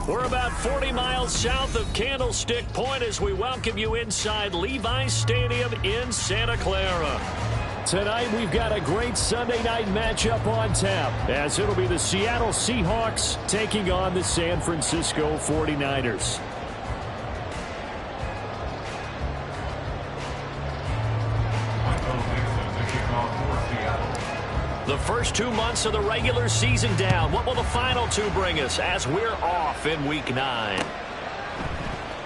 We're about 40 miles south of Candlestick Point as we welcome you inside Levi's Stadium in Santa Clara. Tonight, we've got a great Sunday night matchup on tap, as it'll be the Seattle Seahawks taking on the San Francisco 49ers. The first 2 months of the regular season down. What will the final two bring us as we're off in Week 9?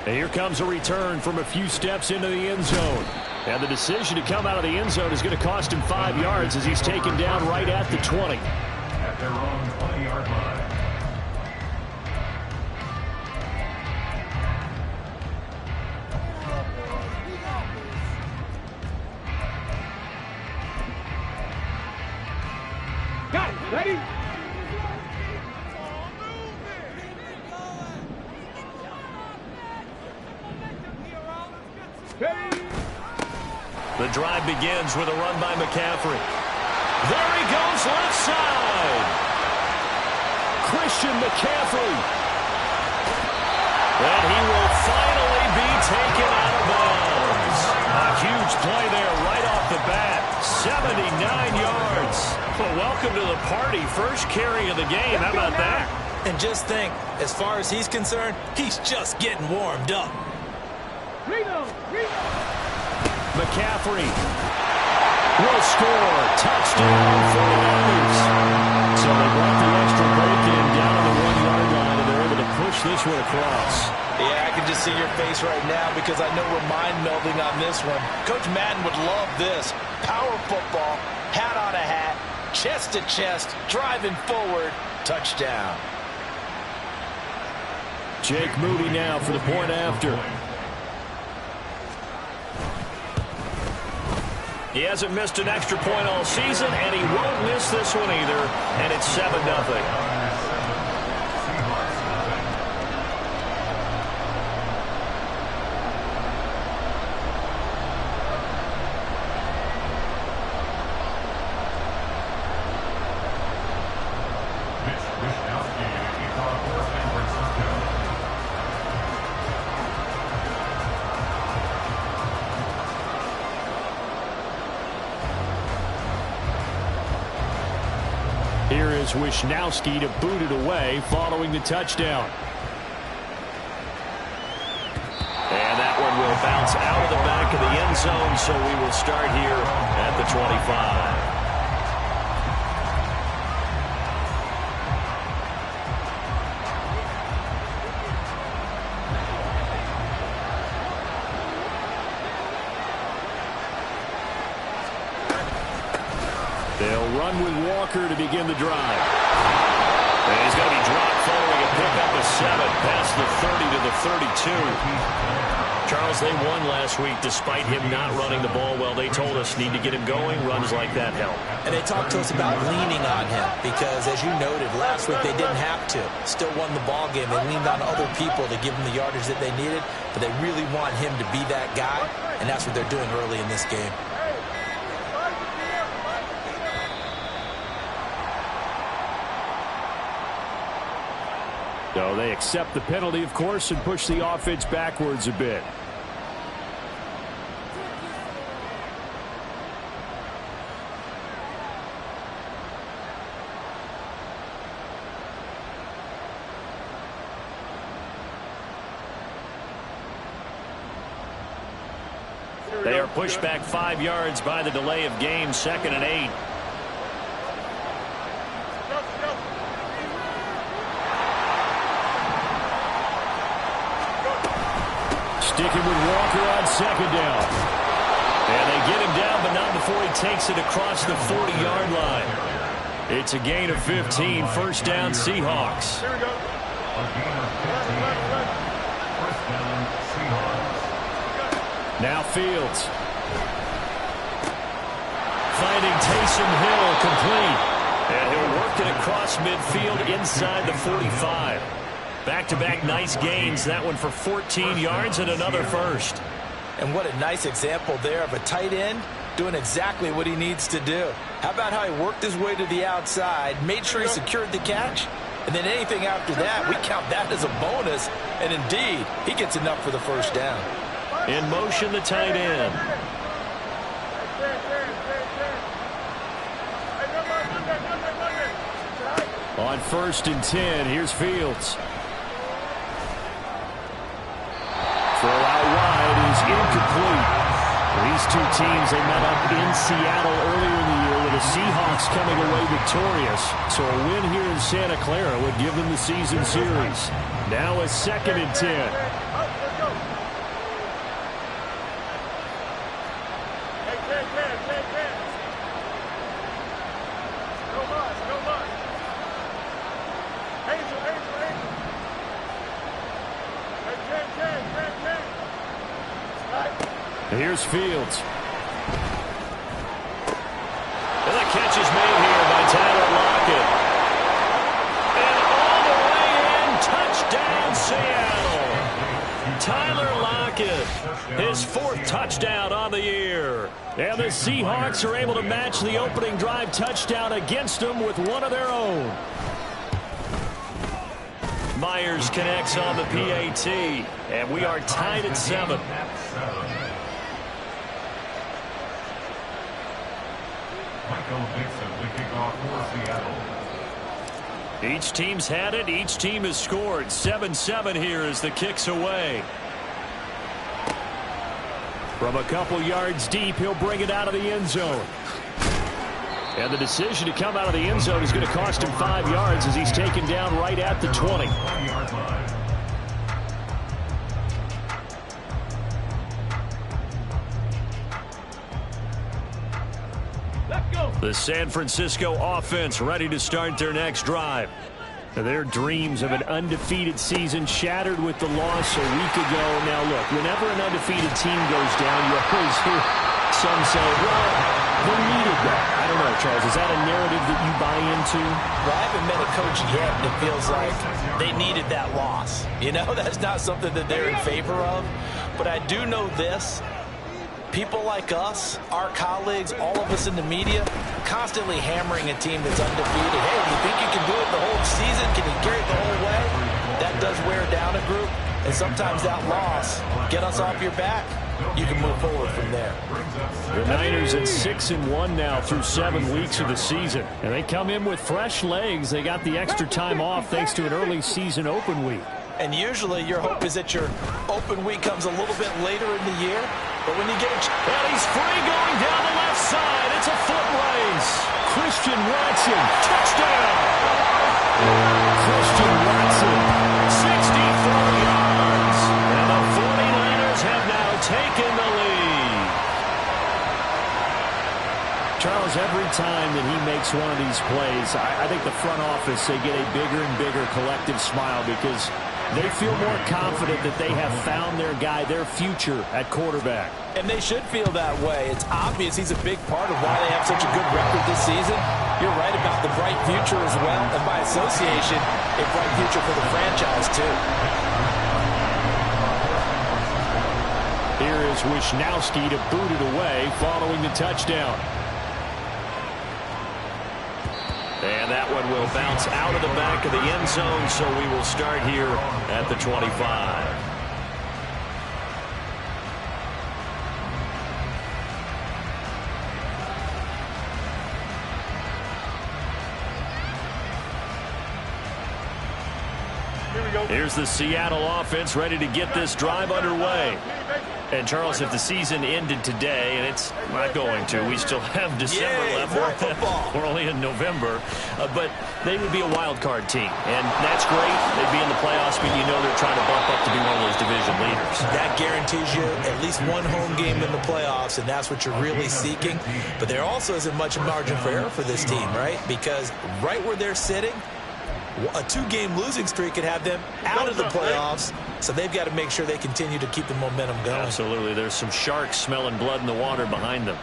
And here comes a return from a few steps into the end zone. And the decision to come out of the end zone is going to cost him 5 yards as he's taken down right at the 20. At their own 20-yard line. Got it. Ready? The drive begins with a run by McCaffrey. There he goes left side. Christian McCaffrey. And he will finally be taken out of bounds. A huge play there right off the bat. 79 yards. Well, welcome to the party. First carry of the game. How about that? And just think, as far as he's concerned, he's just getting warmed up. McCaffrey will score. Touchdown, 49ers. So they brought the extra break in down to the 1-yard line, and they're able to push this one across. Yeah, I can just see your face right now because I know we're mind-melding on this one. Coach Madden would love this. Power football, hat on a hat, chest to chest, driving forward, touchdown. Jake Moody now for the point after. He hasn't missed an extra point all season, and he won't miss this one either, and it's 7-0. Here is Wisnowski to boot it away following the touchdown. And that one will bounce out of the back of the end zone, so we will start here at the 25. They'll run with Walker to begin the drive. And he's going to be dropped following a pickup of 7 past the 30 to the 32. Charles, they won last week despite him not running the ball well. They told us need to get him going. Runs like that help. And they talked to us about leaning on him because, as you noted, last week they didn't have to. Still won the ball game. They leaned on other people to give them the yardage that they needed, but they really want him to be that guy, and that's what they're doing early in this game. So they accept the penalty, of course, and push the offense backwards a bit. They are pushed back 5 yards by the delay of game, 2nd and 8. Sticking with Walker on 2nd down. And they get him down, but not before he takes it across the 40-yard line. It's a gain of 15, 1st down Seahawks. Here we go. A gain of 15. 1st down Seahawks. Now Fields. Finding Taysom Hill complete. And he'll work it across midfield inside the 45. Back-to-back nice gains. That one for 14 yards and another first. And what a nice example there of a tight end doing exactly what he needs to do. How about how he worked his way to the outside, made sure he secured the catch, And then anything after that, we count that as a bonus. And indeed, he gets enough for the first down. In motion, the tight end. On 1st and 10, here's Fields. Throw out wide is incomplete. These two teams, they met up in Seattle earlier in the year with the Seahawks coming away victorious. So a win here in Santa Clara would give them the season series. Now a 2nd and 10. Here's Fields. And the catch is made here by Tyler Lockett. And all the way in, touchdown Seattle. Tyler Lockett, his 4th touchdown on the year. And the Seahawks are able to match the opening drive touchdown against them with one of their own. Myers connects on the PAT, and we are tied at 7. Each team's had it. Each team has scored. 7-7 here as the kick's away. From a couple yards deep, he'll bring it out of the end zone. And the decision to come out of the end zone is going to cost him 5 yards as he's taken down right at the 20. The San Francisco offense ready to start their next drive. Their dreams of an undefeated season shattered with the loss a week ago. Now, look, whenever an undefeated team goes down, you always hear some say, well, they needed that. I don't know, Charles. Is that a narrative that you buy into? Well, I haven't met a coach yet that feels like they needed that loss. You know, that's not something that they're in favor of. But I do know this. People like us, our colleagues, all of us in the media, constantly hammering a team that's undefeated. Hey, do you think you can do it the whole season? Can you carry it the whole way? That does wear down a group. And sometimes that loss, get us off your back, you can move forward from there. The Niners at 6-1 now through 7 weeks of the season. And they come in with fresh legs. They got the extra time off thanks to an early season open week. And usually your hope is that your open week comes a little bit later in the year. But when you get a well, he's free going down the left side. It's a foot race. Christian Watson, touchdown. Christian Watson, 64 yards. And the 49ers have now taken the lead. Charles, every time that he makes one of these plays, I think the front office, they get a bigger and bigger collective smile because they feel more confident that they have found their guy, their future at quarterback. And they should feel that way. It's obvious he's a big part of why they have such a good record this season. You're right about the bright future as well. And by association, a bright future for the franchise, too. Here is Wisnowski to boot it away following the touchdown. And that one will bounce out of the back of the end zone, so we will start here at the 25. Here's the Seattle offense ready to get this drive underway. And, Charles, if the season ended today, and it's not going to, we still have December left. We're only in November. But they would be a wild card team. And that's great. They'd be in the playoffs, but you know they're trying to bump up to be one of those division leaders. That guarantees you at least one home game in the playoffs, and that's what you're really seeking. But there also isn't much margin for error for this team, right? Because right where they're sitting, a 2-game losing streak could have them out of the playoffs, so they've got to make sure they continue to keep the momentum going. Absolutely. There's some sharks smelling blood in the water behind them.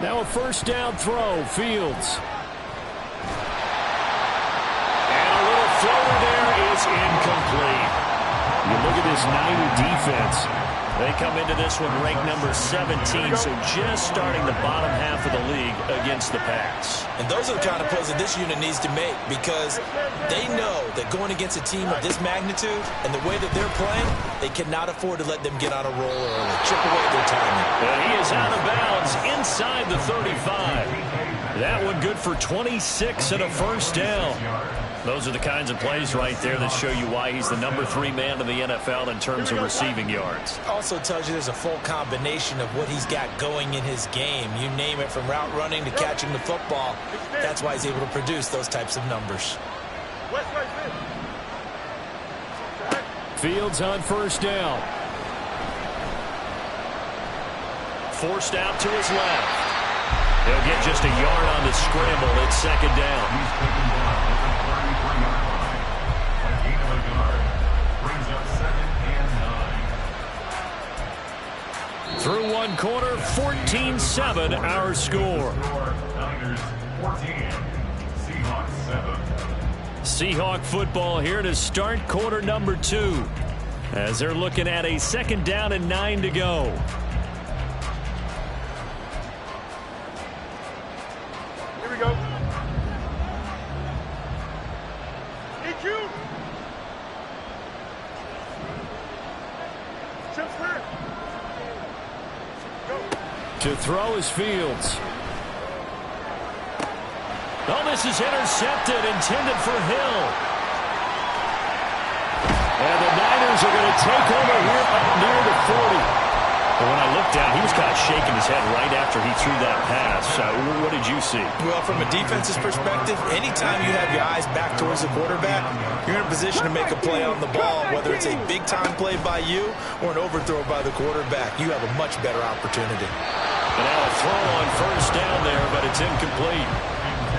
Now a first down throw, Fields. And a little floater there is incomplete. You look at this Niner defense. They come into this one ranked number 17, so just starting the bottom half of the league against the pass. And those are the kind of plays that this unit needs to make, because they know that going against a team of this magnitude and the way that they're playing, they cannot afford to let them get on a roll early. Chip away their timing. And he is out of bounds inside the 35. That one good for 26 and a first down. Those are the kinds of plays right there that show you why he's the number 3 man in the NFL in terms of receiving yards. Also tells you there's a full combination of what he's got going in his game. You name it, from route running to catching the football. That's why he's able to produce those types of numbers. Fields on first down. Forced out to his left. He'll get just a yard on the scramble. It's second down. Through one quarter, 14-7 our score. Niners 14, Seahawks 7. Seahawk football here to start quarter number 2, as they're looking at a second down and 9 to go. Here we go. EQ. Chips clear. To throw is Fields. Oh, this is intercepted, intended for Hill. And the Niners are going to take over here up near the 40. But when I looked down, he was kind of shaking his head right after he threw that pass. What did you see? Well, from a defense's perspective, anytime you have your eyes back towards the quarterback, you're in a position to make a play on the ball, whether it's a big-time play by you or an overthrow by the quarterback. You have a much better opportunity. And now a throw on first down there, but it's incomplete.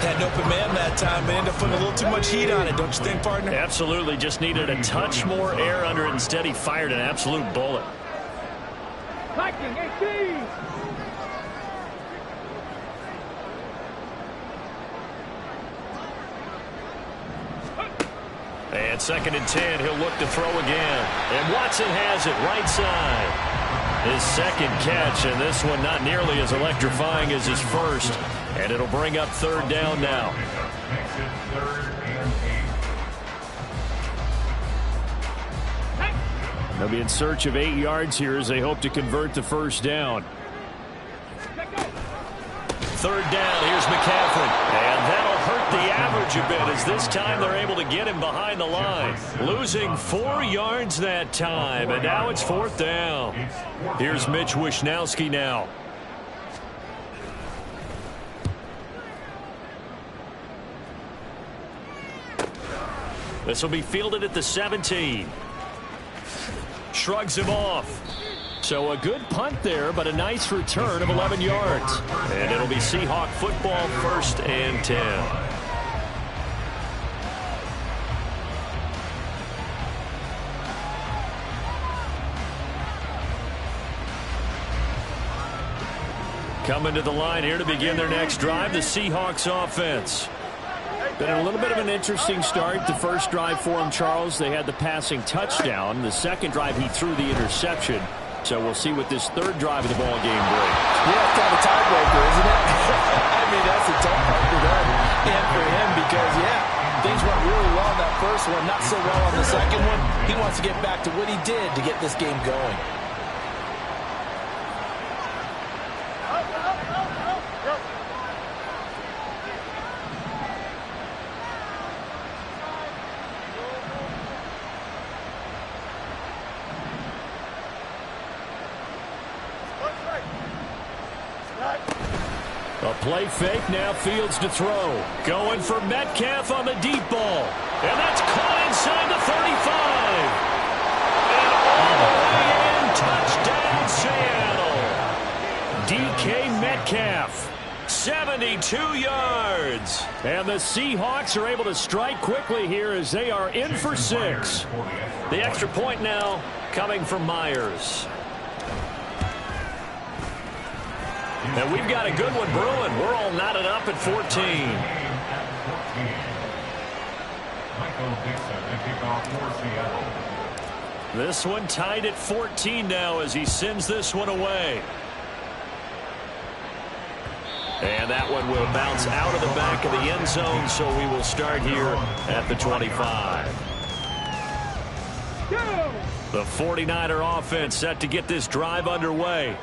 Had an open man that time, but ended up putting a little too much heat on it, don't you think, partner? Absolutely. Just needed a touch more air under it. Instead, he fired an absolute bullet. And second and 10, he'll look to throw again. And Watson has it right side. His second catch, and this one not nearly as electrifying as his first. And it'll bring up third down now. They'll be in search of 8 yards here as they hope to convert the first down. Third down, here's McCaffrey. And that'll hurt the average a bit, as this time they're able to get him behind the line. Losing 4 yards that time, and now it's fourth down. Here's Mitch Wishnowsky now. This will be fielded at the 17. Shrugs him off. So a good punt there, but a nice return of 11 yards. And it'll be Seahawk football, first and 10. Coming to the line here to begin their next drive, the Seahawks offense. Been a little bit of an interesting start. The first drive for him, Charles, they had the passing touchdown. The second drive, he threw the interception. So we'll see what this third drive of the ball game brings. Yeah, it's kind of a tiebreaker, isn't it? I mean, that's a tough part for them and for him because, yeah, things went really well in that first one, not so well on the second one. He wants to get back to what he did to get this game going. A play fake, now Fields to throw. Going for Metcalf on the deep ball. And that's caught inside the 35. And all the way in, touchdown Seattle. DK Metcalf, 72 yards. And the Seahawks are able to strike quickly here as they are in for 6. The extra point now coming from Myers. And we've got a good one brewing. We're all knotted up at 14. This one tied at 14 now as he sends this one away. And that one will bounce out of the back of the end zone, so we will start here at the 25. The 49er offense set to get this drive underway.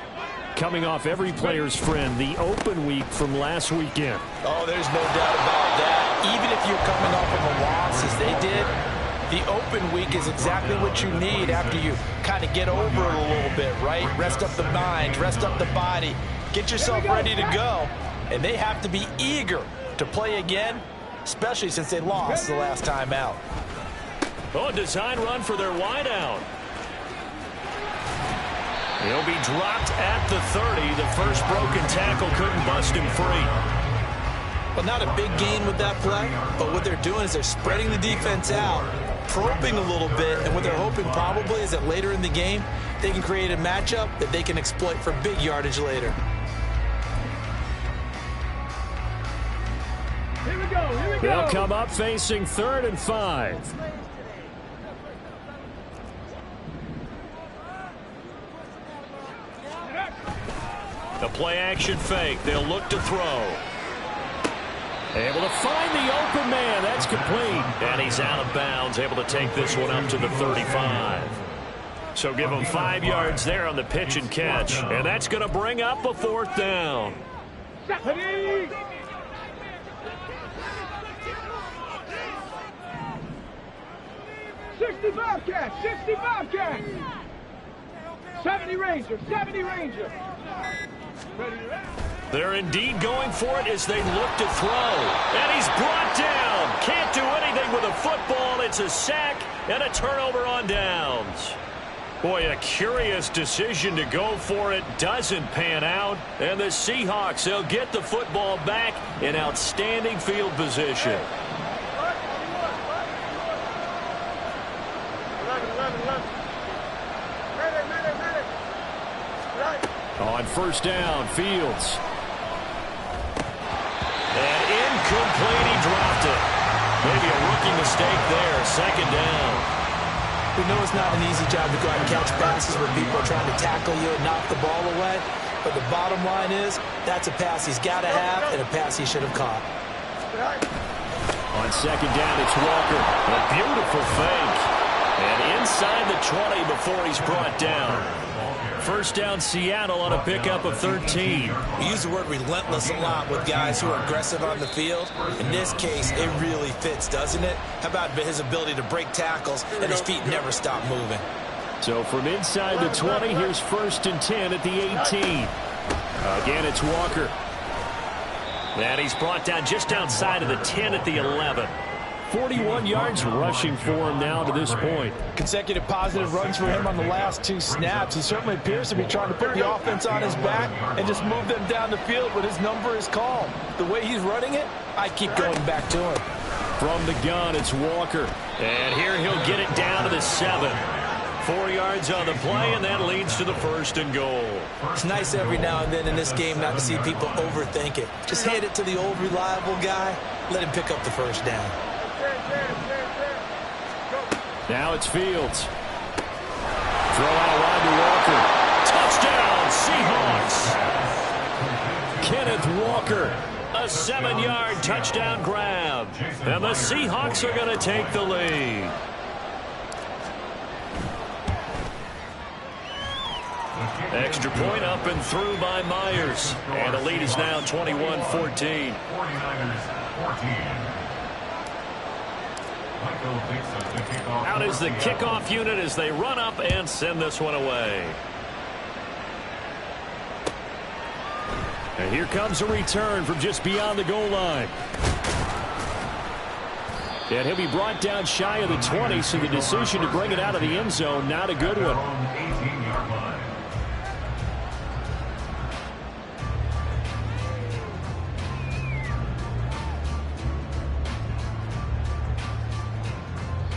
Coming off every player's friend, the open week from last weekend. Oh, there's no doubt about that. Even if you're coming off of a loss as they did, the open week is exactly what you need after you kind of get over it a little bit, right? Rest up the mind, rest up the body, get yourself ready to go. And they have to be eager to play again, especially since they lost the last time out. Oh, design run for their wideout. He'll be dropped at the 30. The first broken tackle couldn't bust him free. Well, not a big gain with that play, but what they're doing is they're spreading the defense out, probing a little bit, and what they're hoping probably is that later in the game, they can create a matchup that they can exploit for big yardage later. Here we go. Here we go. They'll come up facing 3rd and 5. The play action fake. They'll look to throw. Able to find the open man. That's complete. And he's out of bounds. Able to take this one up to the 35. So give him 5 yards there on the pitch and catch. And that's going to bring up a 4th down. 65 catch, 65 catch. 70 Ranger, 70 Ranger. They're indeed going for it as they look to throw. And he's brought down. Can't do anything with a football. It's a sack and a turnover on downs. Boy, a curious decision to go for it. Doesn't pan out. And the Seahawks, they'll get the football back in outstanding field position. On first down, Fields. And incomplete, he dropped it. Maybe a rookie mistake there, 2nd down. We know it's not an easy job to go out and catch passes where people are trying to tackle you and knock the ball away. But the bottom line is, that's a pass he's got to have and a pass he should have caught. On 2nd down, it's Walker. A beautiful fake. And inside the 20 before he's brought down. First down, Seattle on a pickup of 13. We use the word relentless a lot with guys who are aggressive on the field. In this case, it really fits, doesn't it? How about his ability to break tackles and his feet never stop moving? So from inside the 20, here's 1st and 10 at the 18. Again, it's Walker. And he's brought down just outside of the 10 at the 11. 41 yards rushing for him now to this point. Consecutive positive runs for him on the last 2 snaps. He certainly appears to be trying to put the offense on his back and just move them down the field when his number is called. The way he's running it, I keep going back to him. From the gun, it's Walker. And here he'll get it down to the 7. 4 yards on the play, and that leads to the 1st and goal. It's nice every now and then in this game not to see people overthink it. Just hand it to the old reliable guy. Let him pick up the 1st down. Now it's Fields. Throw out wide to Walker. Touchdown, Seahawks. Kenneth Walker, a 7-yard touchdown grab. And the Seahawks are going to take the lead. Extra point up and through by Myers. And the lead is now 21-14. 49ers 14. Out is the kickoff unit as they run up and send this one away. And here comes a return from just beyond the goal line. And he'll be brought down shy of the 20, so the decision to bring it out of the end zone, not a good one. 18-yard line.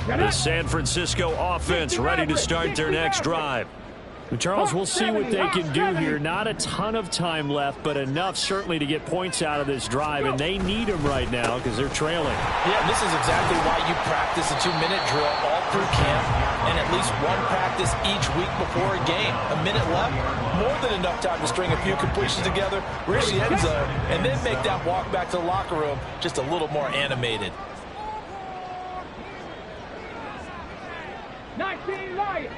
The San Francisco offense ready to start their next drive. Charles, we'll see what they can do here. Not a ton of time left, but enough certainly to get points out of this drive, and they need them right now because they're trailing. Yeah, this is exactly why you practice a 2-minute drill all through camp and at least one practice each week before a game. A minute left, more than enough time to string a few completions together, reach the end zone, and then make that walk back to the locker room just a little more animated. 19 Lions.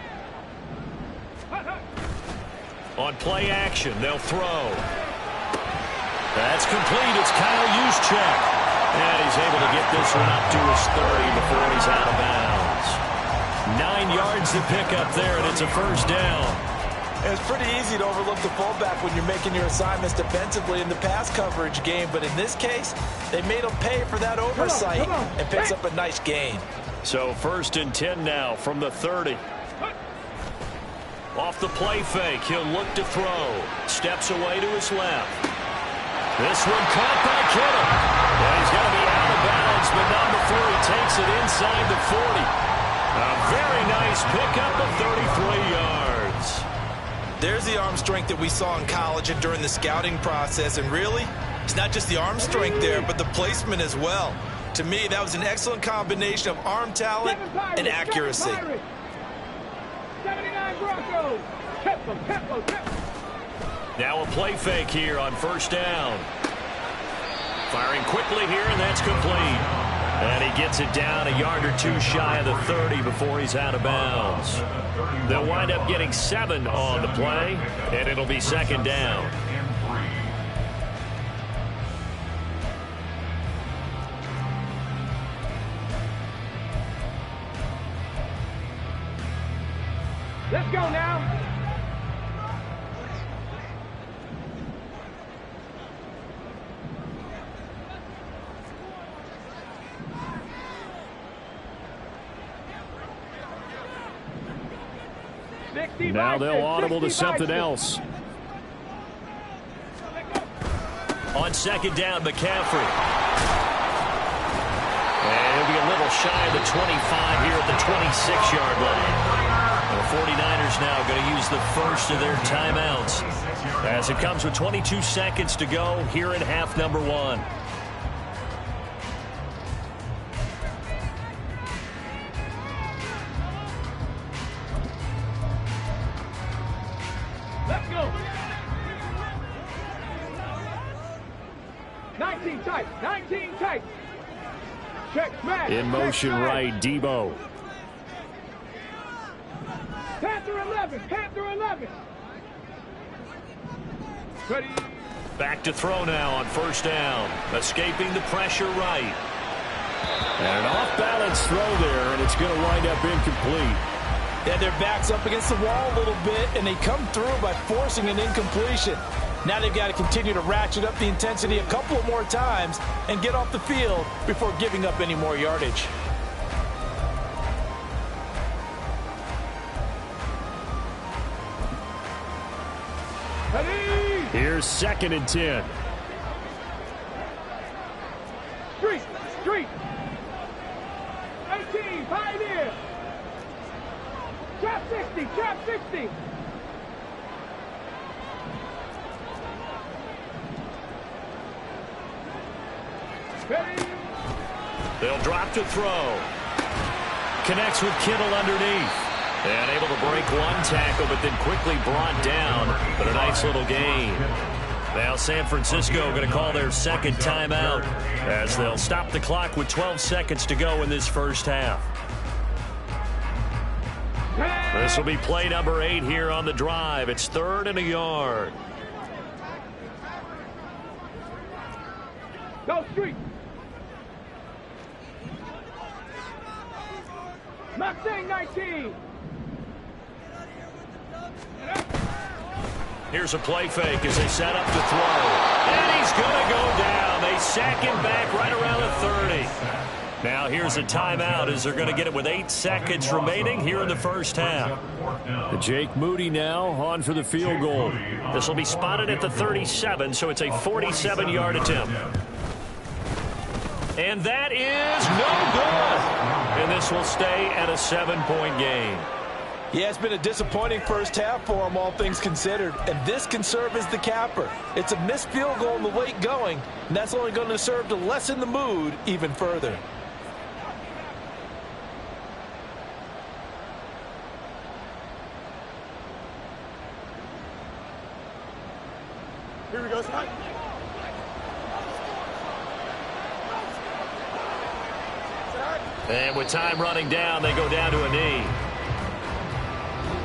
On play action, they'll throw. That's complete. It's Kyle Juszczyk. And he's able to get this one up to his 30 before he's out of bounds. 9 yards to pick up there, and it's a first down. It's pretty easy to overlook the fullback when you're making your assignments defensively in the pass coverage game, but in this case, they made him pay for that oversight and picks up a nice gain. So 1st and 10 now from the 30. Off the play fake, he'll look to throw. Steps away to his left. This one caught by Kittle. And he's going to be out of bounds, but not before he takes it inside the 40. A very nice pickup of 33 yards. There's the arm strength that we saw in college and during the scouting process. And really, it's not just the arm strength there, but the placement as well. To me, that was an excellent combination of arm talent and accuracy. 79 Broncos. Tempo. Now a play fake here on 1st down. Firing quickly here, and that's complete. And he gets it down a yard or 2 shy of the 30 before he's out of bounds. They'll wind up getting 7 on the play, and it'll be 2nd down. Let's go now. Now they'll audible to something else. On 2nd down, McCaffrey. And he'll be a little shy of the 25 here at the 26-yard line. The 49ers now going to use the first of their timeouts as it comes with 22 seconds to go here in half number 1. Let's go. 19 tight. Check, smash. In motion right, Debo. Panther 11. Ready. Back to throw now on 1st down. Escaping the pressure right. And an off-balance throw there, and it's going to wind up incomplete. Yeah, their back's up against the wall a little bit, and they come through by forcing an incompletion. Now they've got to continue to ratchet up the intensity a couple more times and get off the field before giving up any more yardage. Here's 2nd and 10. Street. 18, Pioneer. Trap 60. Ready. They'll drop to throw. Connects with Kittle underneath. And able to break one tackle, but then quickly brought down. But a nice little gain. Now San Francisco going to call their 2nd timeout as they'll stop the clock with 12 seconds to go in this first half. This will be play number 8 here on the drive. It's 3rd and a yard. Go street. Mustang 19. Here's a play fake as they set up to throw. And he's going to go down. They sack him back right around the 30. Now here's a timeout as they're going to get it with 8 seconds remaining here in the first half. Jake Moody now on for the field goal. This will be spotted at the 37, so it's a 47-yard attempt. And that is no good. And this will stay at a 7-point game. Yeah, it's been a disappointing first half for them, all things considered. And this can serve as the capper. It's a missed field goal in the late going, and that's only going to serve to lessen the mood even further. Here we go, Scott. And with time running down, they go down to a knee.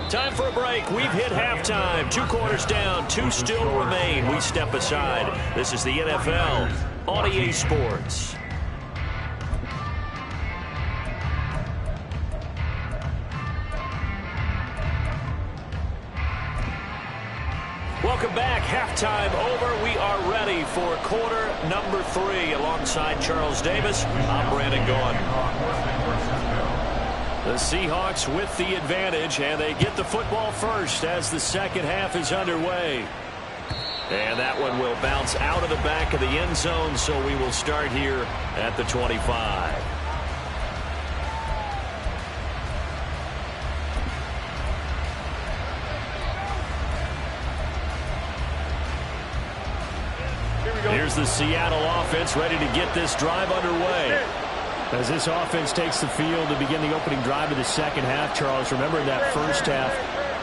Time for a break. We've hit halftime. 2 quarters down, 2 still remain. We step aside. This is the NFL on EA Sports. Welcome back. Halftime over. We are ready for quarter number 3. Alongside Charles Davis, I'm Brandon Gaughan. The Seahawks with the advantage, and they get the football first as the second half is underway. And that one will bounce out of the back of the end zone, so we will start here at the 25. Here's the Seattle offense ready to get this drive underway. As this offense takes the field to begin the opening drive of the second half, Charles, remember that first half,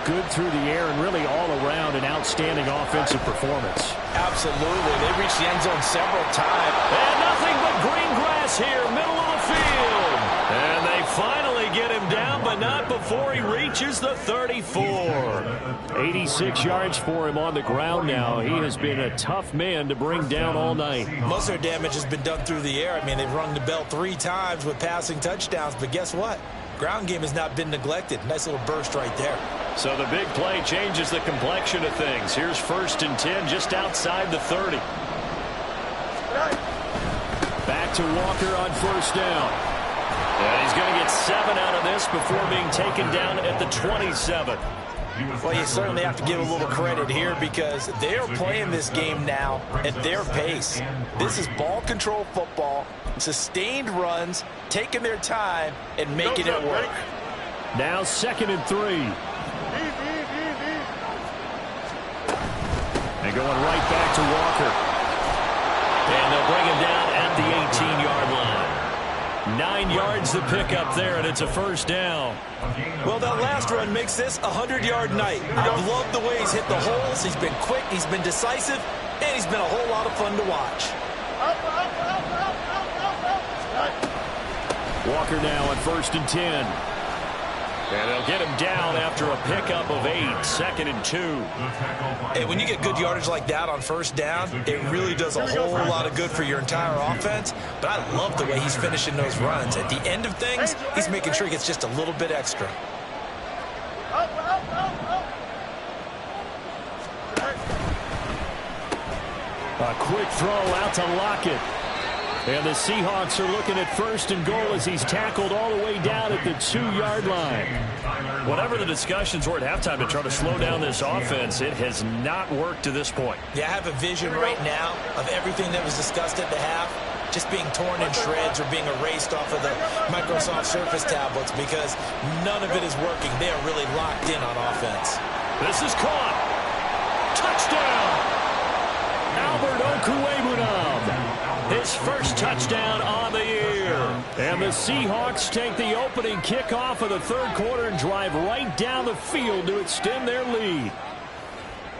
good through the air and really all around an outstanding offensive performance. Absolutely. They reached the end zone several times. And nothing but green grass here, middle of the field. And they finally get him down, but not before he reaches the 34. 86 yards for him on the ground now. He has been a tough man to bring down all night. Most of their damage has been done through the air. I mean, they've rung the bell 3 times with passing touchdowns, but guess what? Ground game has not been neglected. Nice little burst right there. So the big play changes the complexion of things. Here's 1st and 10 just outside the 30. Back to Walker on 1st down. And he's going to get 7 out of this before being taken down at the 27. Well, you certainly have to give a little credit here because they are playing this game now at their pace. This is ball control football, sustained runs, taking their time, and making it work. Now 2nd and 3. And going right back to Walker. And they'll bring him down at the 18-yard line. 9 yards to pick up there, and it's a 1st down. Well, that last run makes this a 100-yard night. I've loved the way he's hit the holes. He's been quick, he's been decisive, and he's been a whole lot of fun to watch. Walker now on 1st and 10. And they'll get him down after a pickup of 8, 2nd and 2. Hey, when you get good yardage like that on 1st down, it really does a whole lot of good for your entire offense. But I love the way he's finishing those runs. At the end of things, he's making sure he gets just a little bit extra. A quick throw out to Lockett. And the Seahawks are looking at 1st and goal as he's tackled all the way down at the 2-yard line. Whatever the discussions were at halftime to try to slow down this offense, it has not worked to this point. Yeah, I have a vision right now of everything that was discussed at the half just being torn in shreds or being erased off of the Microsoft Surface tablets because none of it is working. They are really locked in on offense. This is caught. Touchdown! Albert Okwuegbunam. His first touchdown on the year. And the Seahawks take the opening kickoff of the 3rd quarter and drive right down the field to extend their lead.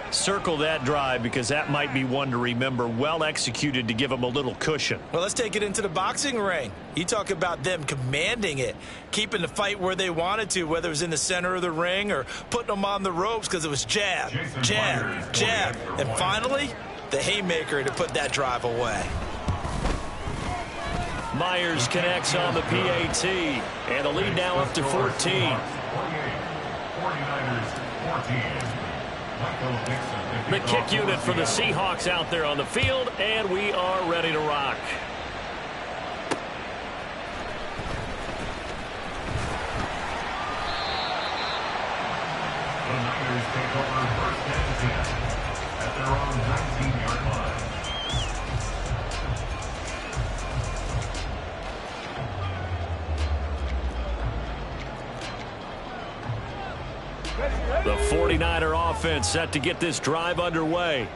Circle that drive because that might be one to remember. Well executed to give them a little cushion. Well, let's take it into the boxing ring. You talk about them commanding it, keeping the fight where they wanted to, whether it was in the center of the ring or putting them on the ropes because it was jab, jab, jab. And finally, the haymaker to put that drive away. Myers connects on the PAT, and the lead now up to 14. The kick unit for the Seahawks out there on the field, and we are ready to rock. The Niners take over 1st and 10 at their own 19-yard line. The 49er offense set to get this drive underway.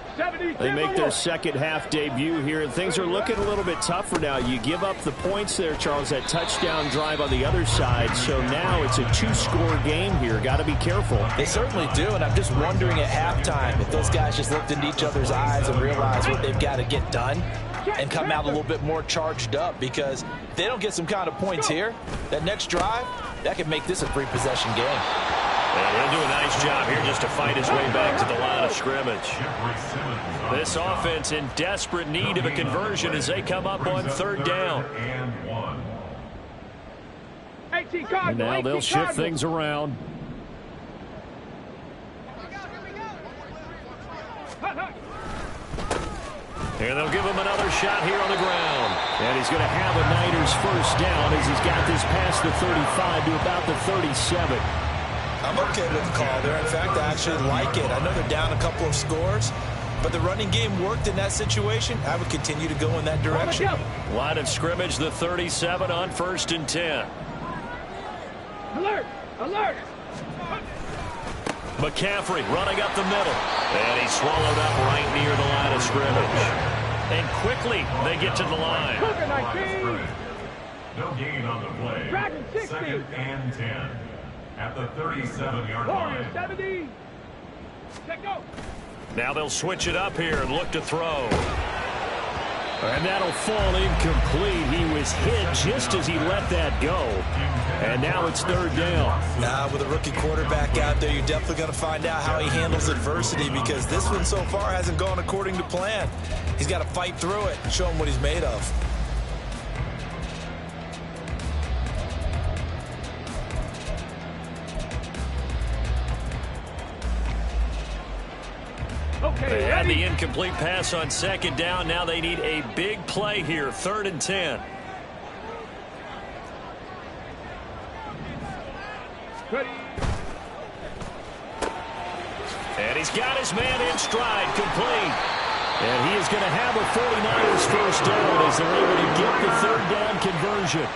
They make their second half debut here, and things are looking a little bit tougher now. You give up the points there, Charles, that touchdown drive on the other side. So now it's a two-score game here. Got to be careful. They certainly do, and I'm just wondering at halftime if those guys just looked into each other's eyes and realized what they've got to get done and come out a little bit more charged up, because if they don't get some kind of points here, that next drive, that could make this a three-possession game. And he'll do a nice job here just to fight his way back to the line of scrimmage. This offense in desperate need of a conversion as they come up on third down. And now they'll shift things around. And they'll give him another shot here on the ground. And he's going to have a Niners first down as he's got this past the 35 to about the 37. I'm okay with the call there. In fact, I actually like it. I know they're down a couple of scores, but the running game worked in that situation. I would continue to go in that direction. Line of scrimmage, the 37 on 1st and 10. Alert! Alert! McCaffrey running up the middle. And he's swallowed up right near the line of scrimmage. And quickly, they get to the line. No gain on the play. 2nd and 10. At the 37-yard line. 70. Now they'll switch it up here and look to throw. And that'll fall incomplete. He was hit just as he let that go. And now it's third down. Now with a rookie quarterback out there, you're definitely going to find out how he handles adversity, because this one so far hasn't gone according to plan. He's got to fight through it and show him what he's made of. They had the incomplete pass on second down. Now they need a big play here. 3rd and 10. And he's got his man in stride, complete. And he is going to have a 49ers first down as they're able to get the third down conversion.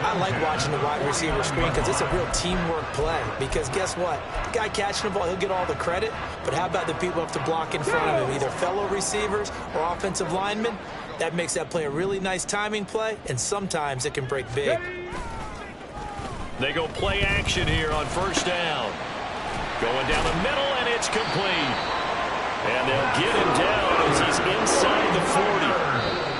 I like watching the wide receiver screen because it's a real teamwork play. Because guess what? The guy catching the ball, he'll get all the credit. But how about the people up to block in front of him, either fellow receivers or offensive linemen? That makes that play a really nice timing play, and sometimes it can break big. They go play action here on first down. Going down the middle, and it's complete. And they'll get him down as he's inside the 40.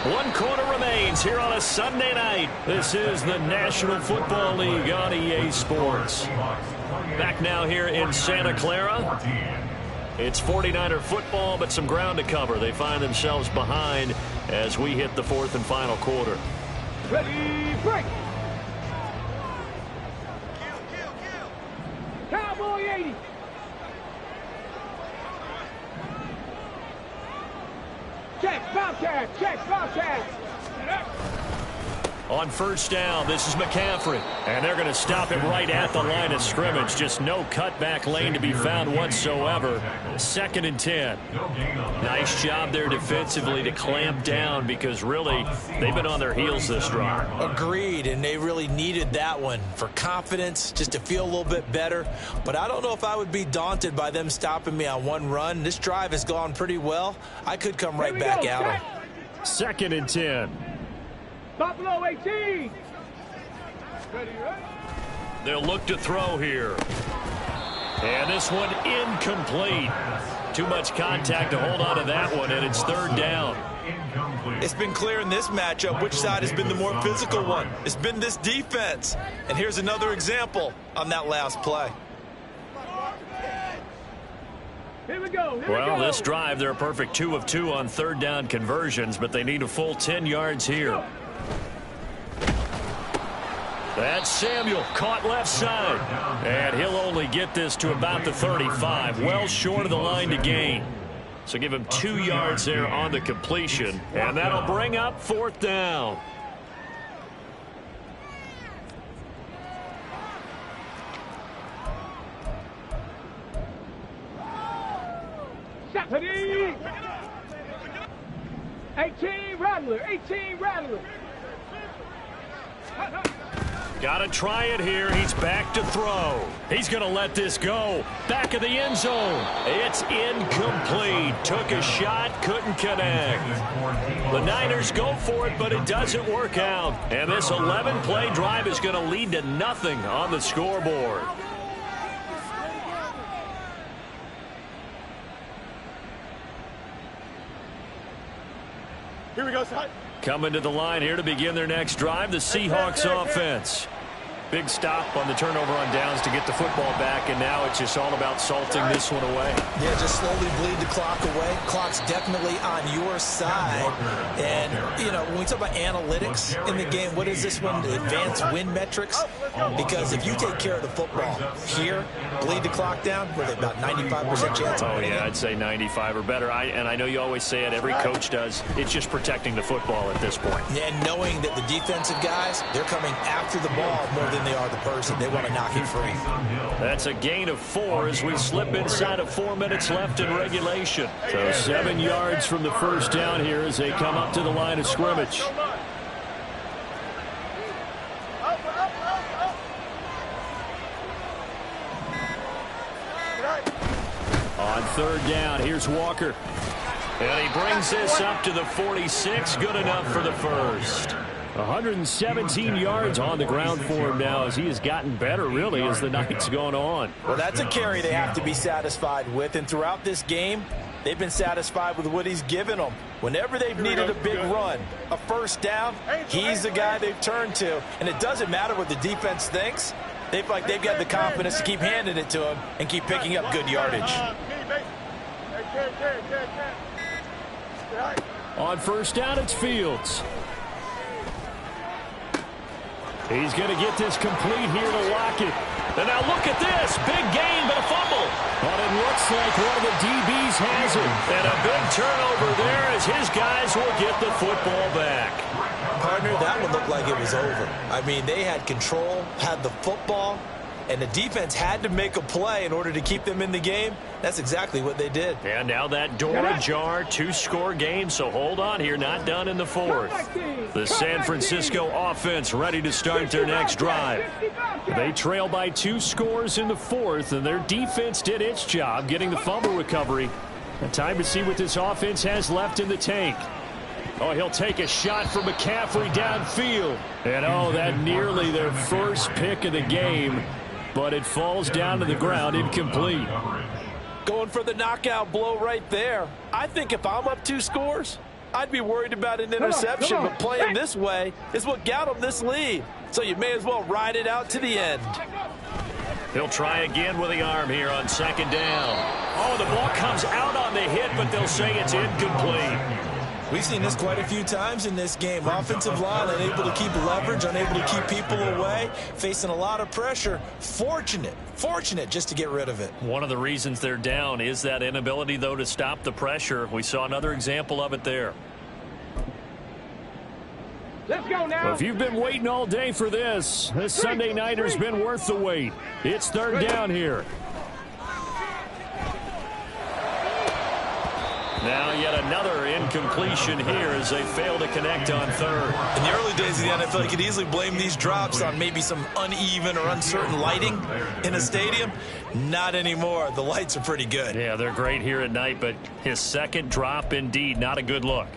1 quarter remains here on a Sunday night. This is the National Football League on EA Sports. Back now here in Santa Clara. It's 49er football, but some ground to cover. They find themselves behind as we hit the 4th and final quarter. Ready, break! Cowboy 80! Check, Bobcat! Check, Bobcat! On first down, this is McCaffrey. And they're going to stop it right at the line of scrimmage. Just no cutback lane to be found whatsoever. 2nd and 10. Nice job there defensively to clamp down, because really they've been on their heels this drive. Agreed, and they really needed that one for confidence, just to feel a little bit better. But I don't know if I would be daunted by them stopping me on one run. This drive has gone pretty well. I could come right back at them. 2nd and 10. Buffalo 18. They'll look to throw here. And this one incomplete. Too much contact to hold on to that one, and it's 3rd down. It's been clear in this matchup which side has been the more physical one. It's been this defense. And here's another example on that last play. Here we go. Well, this drive, they're a perfect 2 of 2 on 3rd down conversions, but they need a full 10 yards here. That's Samuel, caught left side. And he'll only get this to about the 35, well short of the line to gain. So give him 2 yards there on the completion, and that'll bring up 4th down. Stephanie! 18 Rattler, 18 Rattler. Got to try it here. He's back to throw. He's going to let this go. Back of the end zone. It's incomplete. Took a shot, couldn't connect. The Niners go for it, but it doesn't work out. And this 11-play drive is going to lead to nothing on the scoreboard. Here we go, son. Coming to the line here to begin their next drive, the Seahawks offense. Big stop on the turnover on downs to get the football back, and now it's just all about salting this one away. Yeah, just slowly bleed the clock away. Clock's definitely on your side. And, you know, when we talk about analytics in the game, what is this one? Advanced win metrics? Because if you take care of the football here, bleed the clock down, where they about 95% chance of winning. Yeah, I'd say 95 or better. And I know you always say it, every coach does. It's just protecting the football at this point. Yeah, and knowing that the defensive guys, they're coming after the ball more than they are the person. They want to knock it free. That's a gain of 4 as we slip inside of 4 minutes left in regulation. So 7 yards from the first down here as they come up to the line of scrimmage. On third down, here's Walker. And he brings this up to the 46. Good enough for the first. 117 yards on the ground for him now as he has gotten better, really, as the night's gone on. Well, that's a carry they have to be satisfied with. And throughout this game, they've been satisfied with what he's given them. Whenever they've needed a big run, a first down, he's the guy they've turned to. And it doesn't matter what the defense thinks. They've got the confidence to keep handing it to him and keep picking up good yardage. On first down, it's Fields. He's going to get this complete here to Lockett. And now look at this. Big gain, but a fumble. But it looks like one of the DBs has it. And a big turnover there as his guys will get the football back. Partner, that one looked like it was over. I mean, they had control, had the football, and the defense had to make a play in order to keep them in the game. That's exactly what they did. And now that door ajar, 2-score game, so hold on here, not done in the fourth. The San Francisco offense ready to start their next drive. They trail by 2 scores in the fourth, and their defense did its job getting the fumble recovery. Time to see what this offense has left in the tank. Oh, he'll take a shot from McCaffrey downfield. And, oh, that nearly their first pick of the game. But it falls down to the ground, incomplete. Going for the knockout blow right there. I think if I'm up 2 scores, I'd be worried about an interception. But playing this way is what got them this lead. So you may as well ride it out to the end. He'll try again with the arm here on second down. Oh, the ball comes out on the hit, but they'll say it's incomplete. We've seen this quite a few times in this game. Offensive line unable to keep leverage, unable to keep people away, facing a lot of pressure. Fortunate just to get rid of it. One of the reasons they're down is that inability, though, to stop the pressure. We saw another example of it there. Let's go now. Well, if you've been waiting all day for this Sunday nighter's been worth the wait. It's third down here. Now yet another incompletion here as they fail to connect on third. In the early days of the NFL, you could easily blame these drops on maybe some uneven or uncertain lighting in a stadium. Not anymore. The lights are pretty good. Yeah, they're great here at night, but his second drop, indeed, not a good look.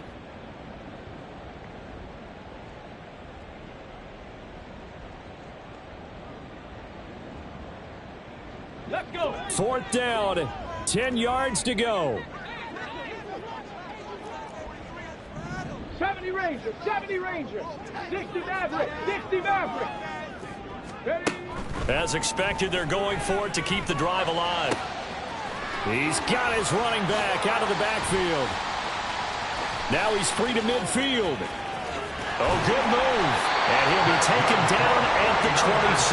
Let's go. Fourth down, 10 yards to go. 70 Rangers, 70 Rangers. 60 Maverick, 60 Maverick. Ready? As expected, they're going for it to keep the drive alive. He's got his running back out of the backfield. Now he's free to midfield. Oh, good move. And he'll be taken down at the 26.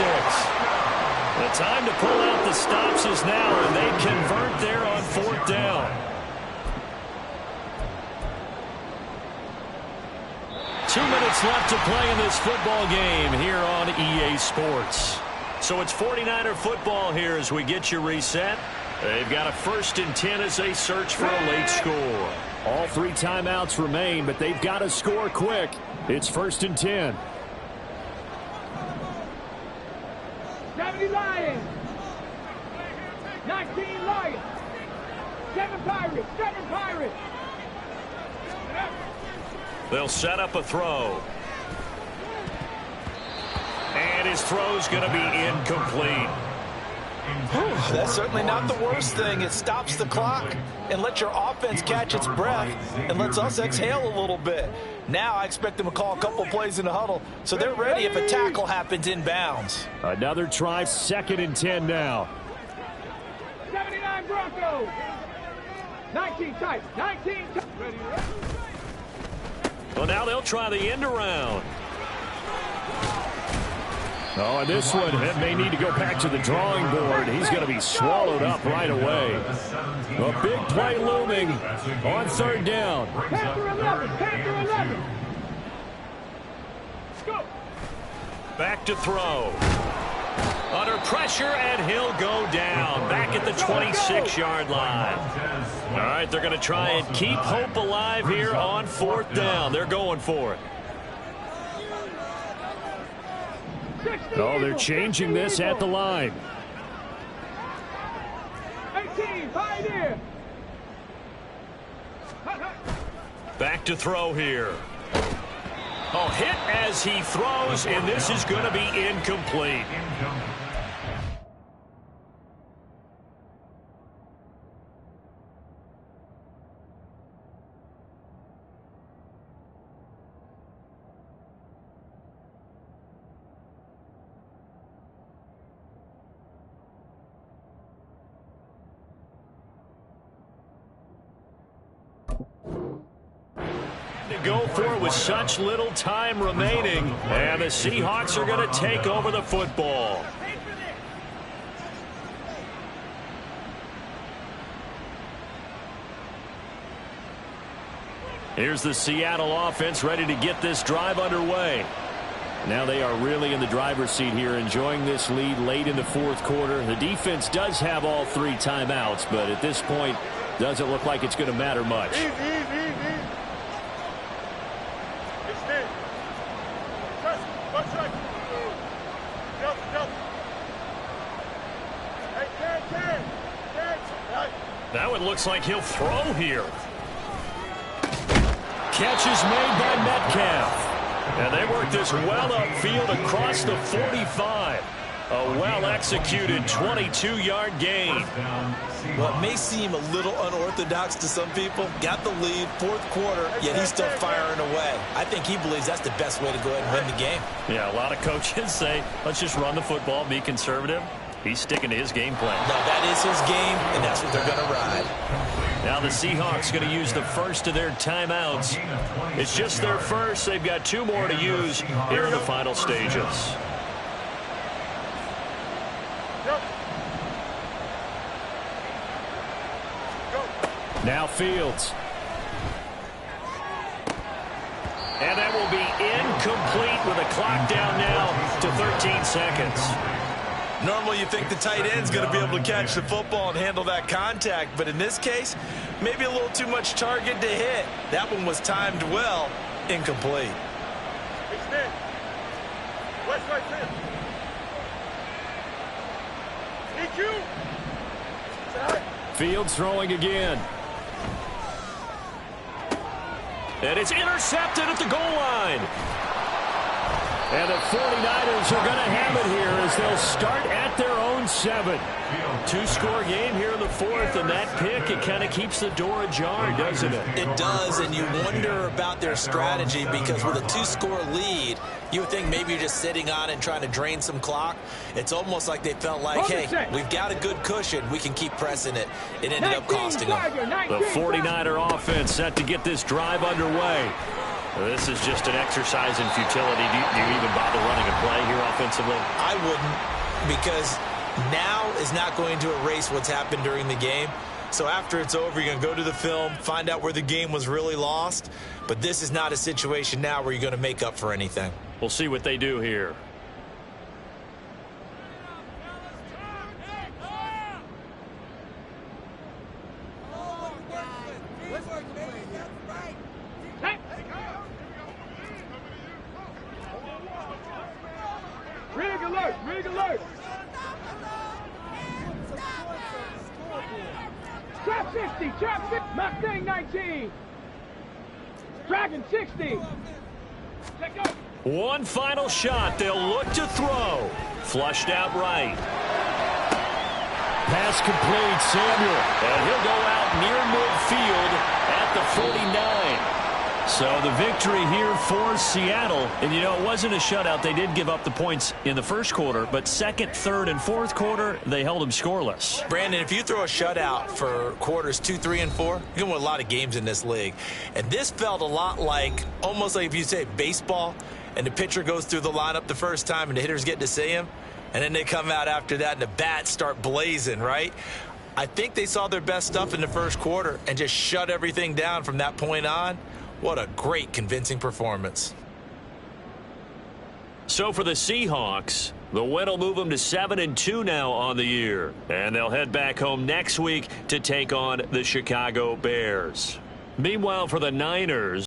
The time to pull out the stops is now, and they convert there on fourth down. 2 minutes left to play in this football game here on EA Sports. So it's 49er football here as we get you reset. They've got a 1st and 10 as they search for a late score. All 3 timeouts remain, but they've got to score quick. It's 1st and 10. 70 Lions. 19 Lions. 7 Pirates. 7 Pirates. They'll set up a throw. And his throw's going to be incomplete. That's certainly not the worst thing. It stops the clock and lets your offense catch its breath and lets us exhale a little bit. Now I expect them to call a couple plays in the huddle so they're ready if a tackle happens inbounds. Another try, 2nd and 10 now. 79 Broncos. 19 tight. 19 tight. Ready. Well, now they'll try the end around. Oh, and this one may need to go back to the drawing board. He's going to be swallowed up right away. A big play looming on 3rd down. Panther 11. Panther 11. Go. Back to throw. Under pressure, and he'll go down. Back at the 26-yard line. All right, they're going to try and keep hope alive here on 4th down. They're going for it. Oh, they're changing this at the line. 18, Pioneer. Back to throw here. Oh, hit as he throws, and this is going to be incomplete. Go for it with such little time remaining, and the Seahawks are going to take over the football. Here's the Seattle offense ready to get this drive underway. Now they are really in the driver's seat here, enjoying this lead late in the 4th quarter. The defense does have all 3 timeouts, but at this point, doesn't look like it's going to matter much. That one looks like he'll throw here. Catch is made by Metcalf. And they work this well upfield across the 45. A well-executed 22-yard gain. What may seem a little unorthodox to some people, got the lead, 4th quarter, yet he's still firing away. I think he believes that's the best way to go ahead and win the game. Yeah, a lot of coaches say, let's just run the football, be conservative. He's sticking to his game plan. No, that is his game, and that's what they're going to ride. Now the Seahawks going to use the first of their timeouts. It's just their first. They've got 2 more to use here in the final stages. Now Fields. And that will be incomplete with a clock down now to 13 seconds. Normally you think the tight end's going to be able to catch the football and handle that contact, but in this case, maybe a little too much target to hit. That one was timed well, incomplete. Fields throwing again. And it's intercepted at the goal line. And the 49ers are going to have it here as they'll start at their own 7. 2-score game here in the 4th, and that pick, it kind of keeps the door ajar, doesn't it? It does, and you wonder about their strategy because with a 2-score lead, you would think maybe you're just sitting on it and trying to drain some clock. It's almost like they felt like, hey, we've got a good cushion. We can keep pressing it. It ended up costing them. The 49er offense set to get this drive underway. This is just an exercise in futility. Do you even bother running a play here offensively? I wouldn't, because now is not going to erase what's happened during the game. So after it's over, you're going to go to the film, find out where the game was really lost. But this is not a situation now where you're going to make up for anything. We'll see what they do here. Rig alert! Rig alert! 50, Chap 6, Mustang 19, Dragon 60. Let go. One final shot. They'll look to throw. Flushed out right. Pass complete, Samuel. And he'll go out near midfield at the 49. So the victory here for Seattle. And, you know, it wasn't a shutout. They did give up the points in the first quarter. But second, third, and fourth quarter, they held them scoreless. Brandon, if you throw a shutout for quarters 2, 3, and 4, you can win a lot of games in this league. And this felt a lot like, almost like if you say baseball, and the pitcher goes through the lineup the first time and the hitters get to see him, and then they come out after that and the bats start blazing, right? I think they saw their best stuff in the first quarter and just shut everything down from that point on. What a great, convincing performance. So for the Seahawks, the win will move them to 7-2 now on the year. And they'll head back home next week to take on the Chicago Bears. Meanwhile, for the Niners,